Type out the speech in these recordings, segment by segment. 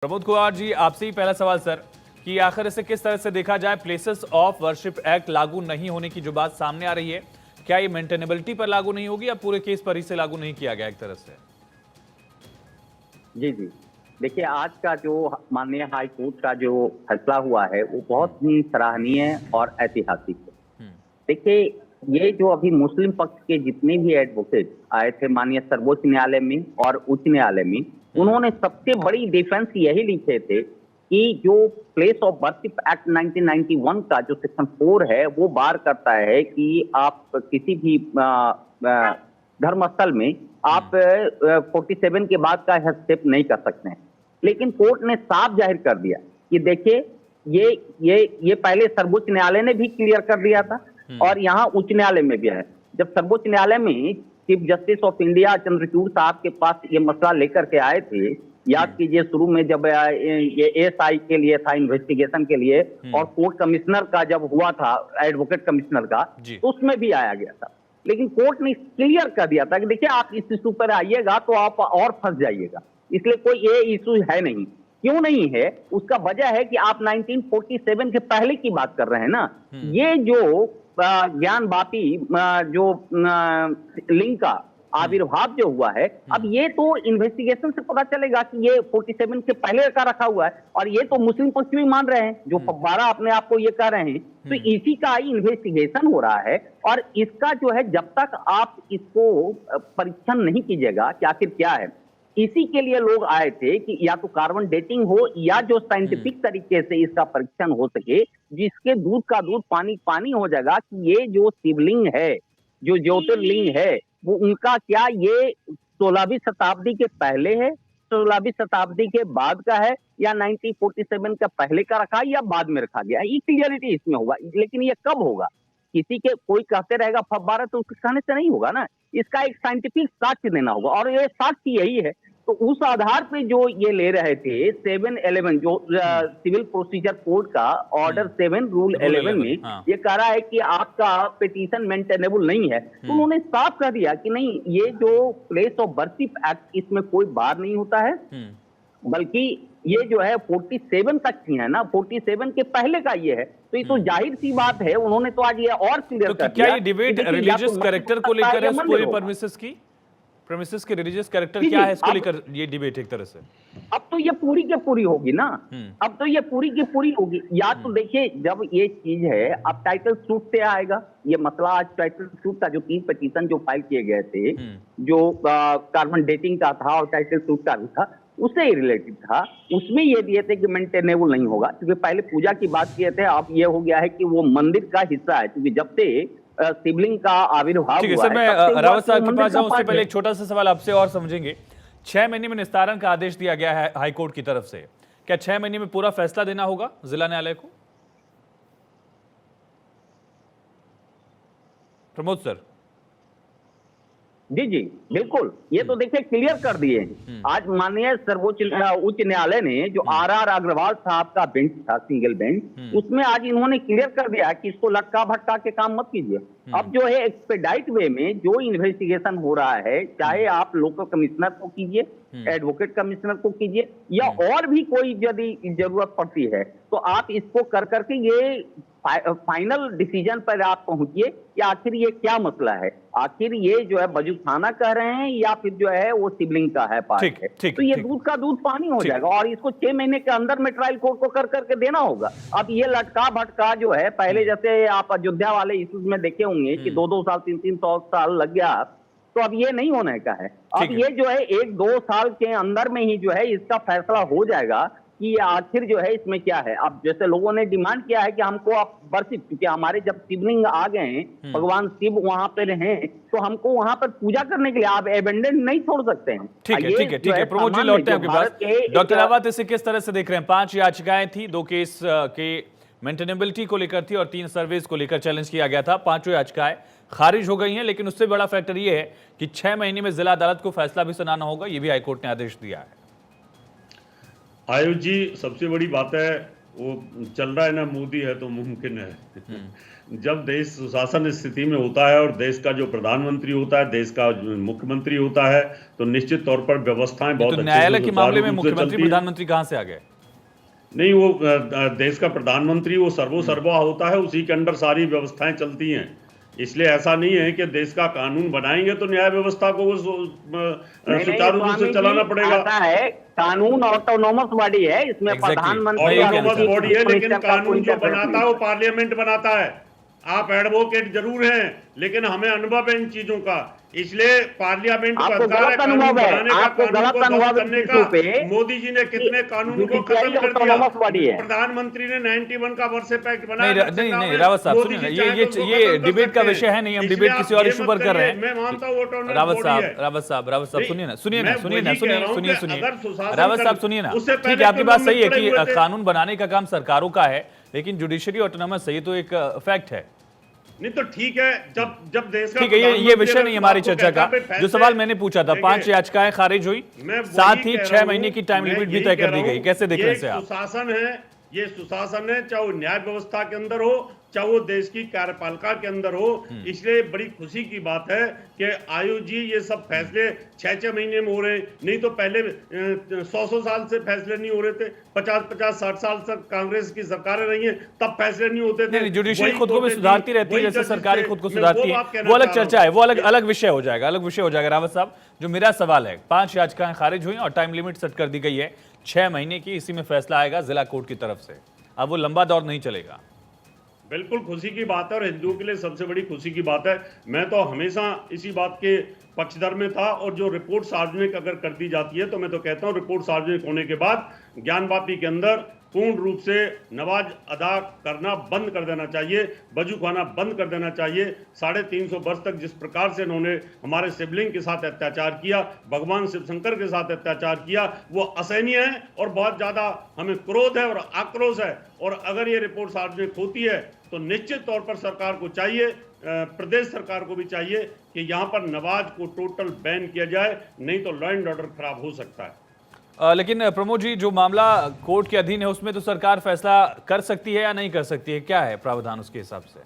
प्रमोद कुमार जी, आपसे ही पहला सवाल सर कि आखिर इसे किस तरह से देखा जाए। प्लेसेस ऑफ वर्शिप एक्ट लागू नहीं होने की जो बात सामने आ रही है, क्या ये मेंटेनेबिलिटी पर लागू नहीं होगी या पूरे केस पर इसे लागू नहीं किया गया एक तरह से? जी, जी। देखिए, आज का जो माननीय हाई कोर्ट का जो फैसला हुआ है, वो बहुत ही सराहनीय और ऐतिहासिक है। देखिए, ये जो अभी मुस्लिम पक्ष के जितने भी एडवोकेट आए थे माननीय सर्वोच्च न्यायालय में और उच्च न्यायालय में, उन्होंने सबसे बड़ी डिफेंस यही लिखे थे कि जो प्लेस ऑफ वर्शिप एक्ट 1991 का जो सेक्शन 4 है, वो बार करता है कि आप किसी भी धर्मस्थल में आप 47 के बाद का हस्तक्षेप नहीं कर सकते हैं। लेकिन कोर्ट ने साफ जाहिर कर दिया कि देखिए, ये पहले सर्वोच्च न्यायालय ने भी क्लियर कर दिया था और यहाँ उच्च न्यायालय में भी है। जब सर्वोच्च न्यायालय में chief justice of India Chandrachud साहब के पास ये मसला लेकर के आए थे, याद कीजिए शुरू में जब ये एएसआई के लिए था, इन्वेस्टिगेशन के लिए, और कोर्ट कमिश्नर का जब हुआ था, एडवोकेट कमिश्नर का, तो उसमें भी आया गया था। लेकिन कोर्ट ने क्लियर कर दिया था कि देखिए, आप इस इशू पर आइएगा तो आप और फंस जाइएगा, इसलिए कोई ये इशू है नहीं। क्यों नहीं है? उसका वजह है कि आप 1947 के पहले की बात कर रहे हैं ना। ये जो ज्ञानवापी जो लिंग का आविर्भाव जो हुआ है, अब ये तो इन्वेस्टिगेशन से पता चलेगा कि ये 47 के पहले का रखा हुआ है, और ये तो मुस्लिम पक्ष भी मान रहे हैं, जो फव्वारा अपने आप को ये कह रहे हैं। तो इसी का इन्वेस्टिगेशन हो रहा है, और इसका जो है, जब तक आप इसको परीक्षण नहीं कीजिएगा कि आखिर क्या है, इसी के लिए लोग आए थे कि या तो कार्बन डेटिंग हो या जो साइंटिफिक तरीके से इसका परीक्षण हो सके, जिसके दूध का दूध पानी पानी हो जाएगा कि ये जो शिवलिंग है, जो ज्योतिर्लिंग है, वो उनका क्या ये 16वीं शताब्दी के पहले है, 16वीं शताब्दी के बाद का है, या 1947 का पहले का रखा या बाद में रखा गया, ये क्लियरिटी इसमें होगा। लेकिन ये कब होगा? किसी के कोई कहते रहेगा फव्वारा, तो उसके कहने से नहीं होगा ना। इसका एक साइंटिफिक साक्ष्य देना होगा, और ये साक्ष्य यही है। तो उस आधार पे जो ये ले रहे थे 711 जो सिविल प्रोसीजर कोड का ऑर्डर 7 रूल 11 में ये कह रहा है कि आपका पिटीशन मेंटेनेबल नहीं है, तो उन्होंने साफ कर दिया कि नहीं, ये जो प्लेस ऑफ वर्शिप एक्ट, इसमें कोई बार नहीं होता है, बल्कि ये जो है 47 तक की है ना, 47 के पहले का ये है। तो ये तो जाहिर सी बात है, उन्होंने तो आज ये और क्लियर कर दिया। क्या ये डिबेट रिलीजियस कैरेक्टर को लेकर है, पूरे प्रेमिसेस के रिलीजियस कैरेक्टर क्या है, इसको लेकर ये डिबेट एक तरह से? अब तो ये पूरी की पूरी होगी ना, अब तो ये पूरी की पूरी होगी। या तो देखिए, जब ये चीज है, अब टाइटल सूट से आएगा ये मसला। आज टाइटल सूट का जो 3 पिटीशन जो फाइल किए गए थे, जो कार्बन डेटिंग का था और टाइटल सूट का भी था, उससे ही रिलेटेड था। उसमें ये दिए थे कि मेंटेनेबल नहीं होगा, क्योंकि पहले पूजा की बात किए थे, अब ये हो गया है कि वो मंदिर का हिस्सा है, क्योंकि जब से शिवलिंग का आविर्भाव हुआ है। सर, मैं रावत साहब के पास जाऊं उससे पहले एक छोटा सा सवाल आपसे और समझेंगे। 6 महीने में निस्तारण का आदेश दिया गया है हाईकोर्ट की तरफ से, क्या 6 महीने में पूरा फैसला देना होगा जिला न्यायालय को? प्रमोद सर। जी जी बिल्कुल, ये तो देखिए क्लियर कर दिए हैं। आज माननीय सर्वोच्च उच्च न्यायालय ने जो आर अग्रवाल साहब का बेंच था, सिंगल बेंच, उसमें आज इन्होंने क्लियर कर दिया कि इसको लटका भटका के काम मत कीजिए। अब जो है एक्सपेडाइट वे में जो इन्वेस्टिगेशन हो रहा है, चाहे आप लोकल कमिश्नर को कीजिए, एडवोकेट कमिश्नर को कीजिए, या और भी कोई यदि जरूरत पड़ती है, तो आप इसको कर करके ये फाइनल डिसीजन पर आप पहुंचिए कि आखिर ये क्या मसला है, आखिर ये जो है बजूखाना कह रहे हैं या फिर जो है वो शिवलिंग का है पार्ट है। तो ये दूध का दूध पानी हो जाएगा, और इसको 6 महीने के अंदर में ट्रायल कोर्ट को कर करके देना होगा। अब ये लटका भटका जो है, पहले जैसे आप अयोध्या वाले इश्यूज में देखे होंगे कि 2-2 साल 3-3 साल लग गया, तो अब ये नहीं होने का है। अब ये जो है 1-2 साल के अंदर में ही जो है इसका फैसला हो जाएगा कि आखिर जो है इसमें क्या है। अब जैसे लोगों ने डिमांड किया है कि हमको आप वर्शिप, क्योंकि हमारे जब शिवलिंग आ गए हैं, भगवान शिव वहां पर हैं, तो हमको वहां पर पूजा करने के लिए आप एबेंडन नहीं छोड़ सकते हैं। ठीक है प्रमोद जी, लौटते हैं आपके पास। डॉक्टर रावत, इसे किस तरह से देख रहे हैं? 5 याचिकाएं थी, 2 केस के मेंटेनेबिलिटी को लेकर थी और 3 सर्विस को लेकर चैलेंज किया गया था। 5 याचिकाएं खारिज हो गई हैं, लेकिन उससे बड़ा फैक्टर ये है कि 6 महीने में जिला अदालत को फैसला भी सुनाना होगा, ये भी हाईकोर्ट ने आदेश दिया है। आयुष जी, सबसे बड़ी बात है वो चल रहा है ना, मोदी है तो मुमकिन है। जब देश सुशासन स्थिति में होता है और देश का जो प्रधानमंत्री होता है, देश का जो मुख्यमंत्री होता है, तो निश्चित तौर पर व्यवस्थाएं बहुत तो अच्छे न्यायालय से के मामले में सुचारू रूप से मुख्यमंत्री चलती हैं। प्रधानमंत्री कहां से आ गए? नहीं, वो देश का प्रधानमंत्री वो सर्वोसर्वा होता है, उसी के अंडर सारी व्यवस्थाएं चलती हैं। इसलिए ऐसा नहीं है कि देश का कानून बनाएंगे तो न्याय व्यवस्था को वो सुचारू रूप से चलाना पड़ेगा। आता है कानून ऑटोनोमस बॉडी है, इसमें Exactly. प्रधानमंत्री ऑटोनोमस बॉडी है, लेकिन मिनिस्टर का कानून कोई जो इंटरफेरेंस बनाता है वो पार्लियामेंट बनाता है। आप एडवोकेट जरूर हैं, लेकिन हमें अनुभव है इन चीजों का, इसलिए पार्लियामेंट को आपको अधिकार है गलत कानून अनुभव है, बनाने का, आपको कानून गलत को ध्वस्त अनुभव करने है का। इस पे मोदी जी ने कितने कानूनों को खत्म जुडिशियरी कर दिया। ऑटोनोमस बॉडी है। प्रधानमंत्री ने 91 का वर्षे पैक्ट बनाया। नहीं रावत साहब सुनिए ना, ये डिबेट का विषय है नहीं, हम डिबेट किसी और इशू पर कर रहे हैं। मैं मानता हूँ ऑटोनोमस रावत बॉडी है। साहब सुनिए ना सुनिए मैं वही कह रहा हूं कि सुनिए अगर सुशासन रावत साहब कर- सुनिए ना, उससे ठीक पहले है आपकी तो बात हम सही है पड़े कि हुए थे। कानून बनाने का काम सरकारों का है, लेकिन जुडिशरी ऑटोनोमस है, ये तो एक फैक्ट है। नहीं तो ठीक है, जब देश का ठीक है, ये विषय नहीं हमारी चर्चा का। जो सवाल मैंने पूछा था, 5 याचिकाएं खारिज हुई, साथ ही 6 महीने की टाइम लिमिट भी तय कर दी गई, कैसे देख रहे हैं आप? सुशासन है, ये सुशासन है, चाहे वो न्याय व्यवस्था के अंदर हो, चाहे वो देश की कार्यपालिका के अंदर हो। इसलिए बड़ी खुशी की बात है कि आयु जी ये सब फैसले 6-6 महीने में हो रहे हैं। नहीं तो पहले 100 साल से फैसले नहीं हो रहे थे, 50-60 साल तक कांग्रेस की सरकारें रही हैं, तब फैसले नहीं होते थे। नहीं, जुडिशरी वही खुद को भी कोर्टें सुधारती थी, रहती है, वही जैसे जजेस सरकारें थे। खुद को मैं सुधारती वो है, बात कहना वो अलग चाह रहा चर्चा है, हूं। वो अलग विषय हो जाएगा, अलग विषय हो जाएगा। रावत साहब, जो मेरा सवाल है, 5 याचिकाएं खारिज हुई और टाइम लिमिट सेट कर दी गई है 6 महीने की, इसी में फैसला आएगा जिला कोर्ट की तरफ से। अब वो लंबा दौर नहीं चलेगा। बिल्कुल खुशी की बात है और हिंदुओं के लिए सबसे बड़ी खुशी की बात है। मैं तो हमेशा इसी बात के पक्षधर में था, और जो रिपोर्ट सार्वजनिक अगर कर दी जाती है तो मैं तो कहता हूं रिपोर्ट सार्वजनिक होने के बाद ज्ञानवापी के अंदर पूर्ण रूप से नमाज अदा करना बंद कर देना चाहिए, वजू खाना बंद कर देना चाहिए। 350 वर्ष तक जिस प्रकार से उन्होंने हमारे शिवलिंग के साथ अत्याचार किया, भगवान शिव शंकर के साथ अत्याचार किया, वो असहनीय है और बहुत ज्यादा हमें क्रोध है और आक्रोश है। और अगर ये रिपोर्ट सार्वजनिक होती है तो निश्चित तौर पर सरकार को चाहिए, प्रदेश सरकार को भी चाहिए कि यहाँ पर नमाज को टोटल बैन किया जाए, नहीं तो लॉ एंड ऑर्डर खराब हो सकता है। लेकिन प्रमोद जी, जो मामला कोर्ट के अधीन है उसमें तो सरकार फैसला कर सकती है या नहीं कर सकती है, क्या है प्रावधान उसके हिसाब से?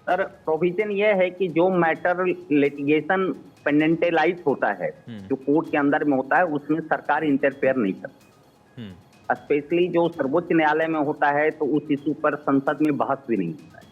सर, प्रोविजन ये है कि जो मैटर लिटिगेशन पेंडेंटलाइज होता है, जो कोर्ट के अंदर में होता है, उसमें सरकार इंटरफेयर नहीं करती। स्पेशली जो सर्वोच्च न्यायालय में होता है तो उस इशू पर संसद में बहस भी नहीं होता है,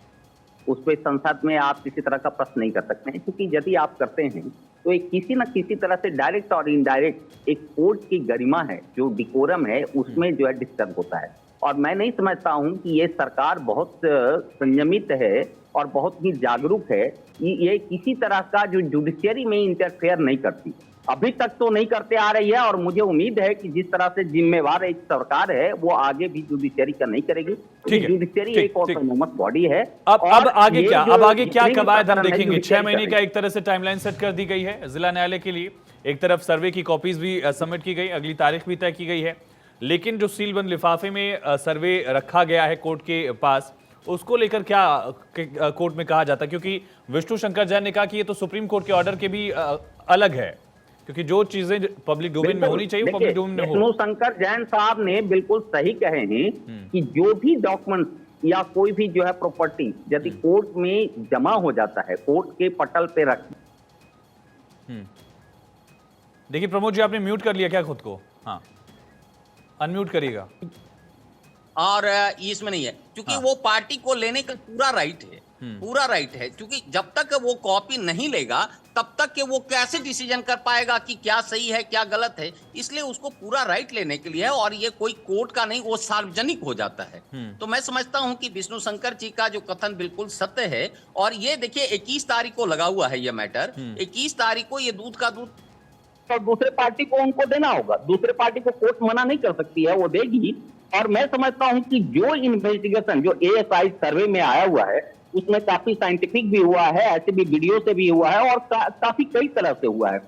उस पर संसद में आप किसी तरह का प्रश्न नहीं कर सकते हैं, क्योंकि यदि आप करते हैं तो एक किसी न किसी तरह से डायरेक्ट और इनडायरेक्ट एक कोर्ट की गरिमा है, जो डिकोरम है, उसमें जो है डिस्टर्ब होता है। और मैं नहीं समझता हूं कि ये सरकार बहुत संयमित है और बहुत ही जागरूक है, ये किसी तरह का जो जुडिशियरी में इंटरफेयर नहीं करती, अभी तक तो नहीं करते आ रही है। और मुझे उम्मीद है कि जिस तरह से जिम्मेवार एक सरकार है वो आगे भी जुडिशियरी का नहीं करेगी। जुडिशियरी एक ऑटोनोमस बॉडी है। अब आगे क्या, अब आगे क्या कवायद हम देखेंगे? 6 महीने का एक तरह से टाइमलाइन सेट कर दी गई है जिला न्यायालय के लिए, एक तरफ सर्वे की कॉपीज भी सबमिट की गई, अगली तारीख भी तय की गई है, लेकिन जो सीलबंद लिफाफे में सर्वे रखा गया है कोर्ट के पास, उसको लेकर क्या कोर्ट में कहा जाता है? क्योंकि विष्णु शंकर जैन ने कहा कि ये तो सुप्रीम कोर्ट के ऑर्डर के भी अलग है, क्योंकि जो चीजें पब्लिक डोमेन में होनी चाहिए वो पब्लिक डोमेन में हो। विष्णु शंकर जैन साहब ने बिल्कुल सही कहे हैं कि जो भी डॉक्यूमेंट या कोई भी जो है प्रॉपर्टी यदि कोर्ट में जमा हो जाता है, कोर्ट के पटल पे रख। देखिए प्रमोद जी, आपने म्यूट कर लिया क्या खुद को? हाँ, अनम्यूट करिएगा। और इसमें नहीं है, क्योंकि वो पार्टी को लेने का पूरा राइट है, पूरा राइट है, क्योंकि जब तक वो कॉपी नहीं लेगा तब तक के वो कैसे डिसीजन कर पाएगा कि क्या सही है क्या गलत है। इसलिए उसको पूरा राइट लेने के लिए है, और ये कोई कोर्ट का नहीं, वो सार्वजनिक हो जाता है। तो मैं समझता हूं कि विष्णु शंकर जी का जो कथन बिल्कुल सत्य है। और ये देखिए 21 तारीख को लगा हुआ है ये मैटर, 21 तारीख को ये दूध का दूध, और दूसरे पार्टी को उनको देना होगा, दूसरे पार्टी को कोर्ट मना नहीं कर सकती है, वो देगी। और मैं समझता हूं कि जो इन्वेस्टिगेशन जो एएसआई सर्वे में आया हुआ है उसमें काफी साइंटिफिक भी हुआ है, ऐसे भी वीडियो से भी हुआ है, और काफी कई तरह से हुआ है।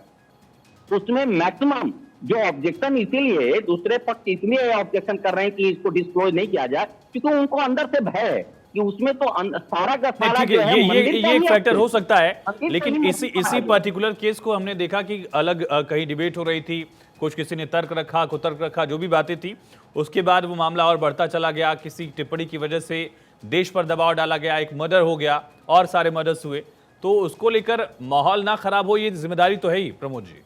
उसमें मैक्सिमम जो ऑब्जेक्शन, इसीलिए दूसरे पक्ष इसलिए ऑब्जेक्शन कर रहे हैं कि इसको डिस्क्लोज नहीं किया जाए, क्योंकि उनको अंदर से भय है कि उसमें तो सारा का सारा जो है ये एक फैक्टर हो सकता है। मंदिर लेकिन इसी पर्टिकुलर केस को हमने देखा कि अलग कहीं डिबेट हो रही थी, कुछ किसी ने तर्क रखा, कुतर्क रखा, जो भी बातें थी, उसके बाद वो मामला और बढ़ता चला गया। किसी टिप्पणी की वजह से देश पर दबाव डाला गया, एक मर्डर हो गया और सारे मर्डर्स हुए। तो उसको लेकर माहौल ना खराब हो, ये जिम्मेदारी तो है ही प्रमोद जी।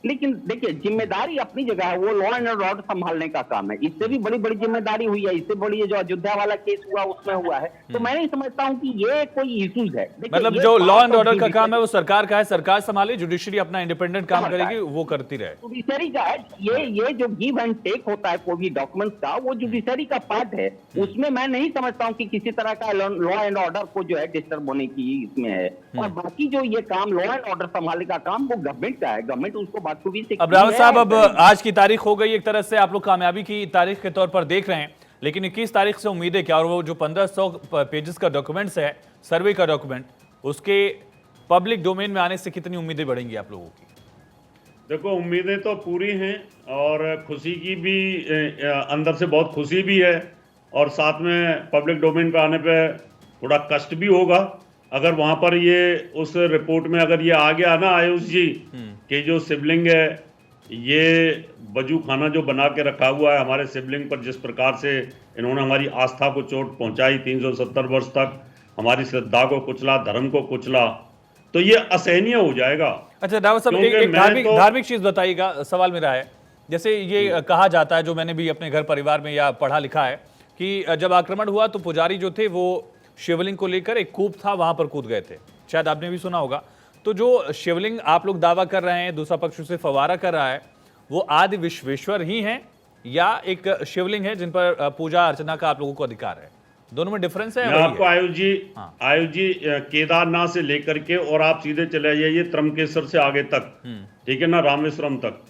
लेकिन देखिए, जिम्मेदारी अपनी जगह है, वो लॉ एंड ऑर्डर संभालने का काम है। इससे भी बड़ी बड़ी जिम्मेदारी हुई है, इससे बड़ी जो अयोध्या वाला केस हुआ उसमें हुआ है। तो मैं नहीं समझता हूं कि ये कोई इश्यूज है। मतलब जो लॉ एंड ऑर्डर का काम है वो सरकार का है, सरकार संभाले, जुडिशरी अपना इंडिपेंडेंट काम करेगी, वो करती रहे। जुडिशरी का है ये जो गिव एंड टेक होता है कोई भी डॉक्यूमेंट्स का, वो जुडिशरी का पार्ट है। उसमें मैं नहीं समझता हूँ कि किसी तरह का लॉ एंड ऑर्डर को जो है डिस्टर्ब होने की इसमें है। और बाकी जो ये काम लॉ एंड ऑर्डर संभालने का काम वो गवर्नमेंट का है, गवर्नमेंट उसको बाखूबी से। अब रावत साहब, अब आज की तारीख हो गई, एक तरह से आप लोग कामयाबी की तारीख के तौर पर देख रहे हैं, लेकिन 21 तारीख से उम्मीदें क्या? और वो जो 1500 पेजेस का डॉक्यूमेंट्स है, सर्वे का डॉक्यूमेंट, उसके पब्लिक डोमेन में आने से कितनी उम्मीदें बढ़ेंगी आप लोगों की? देखो, उम्मीदें तो पूरी हैं और खुशी की भी अंदर से बहुत खुशी भी है, और साथ में पब्लिक डोमेन पे आने पे थोड़ा कष्ट भी होगा। अगर वहां पर ये उस रिपोर्ट में अगर ये आ गया ना आयुष जी कि जो सिबलिंग है, ये वजू खाना जो बना के रखा हुआ है हमारे सिबलिंग पर, जिस प्रकार से इन्होंने हमारी आस्था को चोट पहुंचाई, 370 वर्ष तक हमारी श्रद्धा को कुचला, धर्म को कुचला, तो ये असहनीय हो जाएगा। अच्छा रावत साहब, एक धार्मिक चीज बताइएगा, सवाल मेरा है, जैसे ये कहा जाता है, जो मैंने भी अपने घर परिवार में या पढ़ा लिखा है, कि जब आक्रमण हुआ तो पुजारी जो थे वो शिवलिंग को लेकर, एक कूप था वहां पर कूद गए थे, शायद आपने भी सुना होगा। तो जो शिवलिंग आप लोग दावा कर रहे हैं, दूसरा पक्ष उसे फवारा कर रहा है, वो आदि विश्वेश्वर ही हैं या एक शिवलिंग है जिन पर पूजा अर्चना का आप लोगों को अधिकार है? दोनों में डिफरेंस है? मैं आपको आयुष जी केदारनाथ से लेकर के और आप सीधे चले जाइए त्रंबकेश्वर से आगे तक, ठीक है ना, रामेश्वरम तक,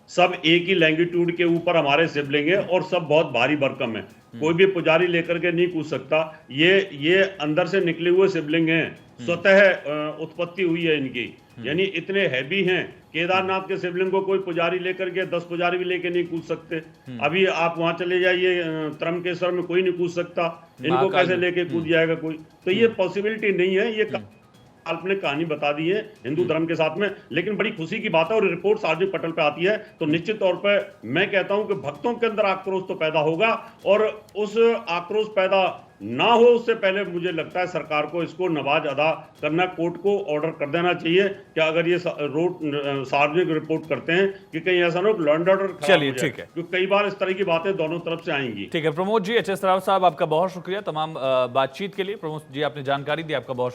सब एक ही लैंगिट्यूड के ऊपर हमारे शिवलिंग है और सब बहुत भारी भरकम है। कोई भी पुजारी लेकर के नहीं कूद सकता। ये अंदर से निकले हुए शिवलिंग हैं, स्वतः उत्पत्ति हुई है इनकी, यानी इतने हैवी हैं। केदारनाथ के शिवलिंग को कोई पुजारी लेकर के 10 पुजारी भी लेके नहीं कूद सकते। अभी आप वहां चले जाइए त्रंबकेश्वर में, कोई नहीं कूद सकता, इनको कैसे लेके कूद जाएगा कोई? तो ये पॉसिबिलिटी नहीं है। ये काल्पनिक कहानी बता दी है हिंदू धर्म के साथ में। लेकिन बड़ी खुशी की बात है, और रिपोर्ट सार्वजनिक पटल पे आती है तो निश्चित तौर पे मैं कहता हूं कि भक्तों के अंदर आक्रोश तो पैदा होगा, और उस आक्रोश पैदा ना हो उससे पहले मुझे लगता है सरकार को इसको नवाज अदा करना, कोर्ट को ऑर्डर कर देना चाहिए कि अगर ये सार्वजनिक रिपोर्ट करते हैं कि कहीं ऐसा ना लॉ एंड ऑर्डर। चलिए ठीक है, क्योंकि कई बार इस तरह की बातें दोनों तरफ से आएंगी। ठीक है प्रमोद जी, एच एस राव साहब, आपका बहुत शुक्रिया तमाम बातचीत के लिए। प्रमोद जी, आपने जानकारी दी, आपका बहुत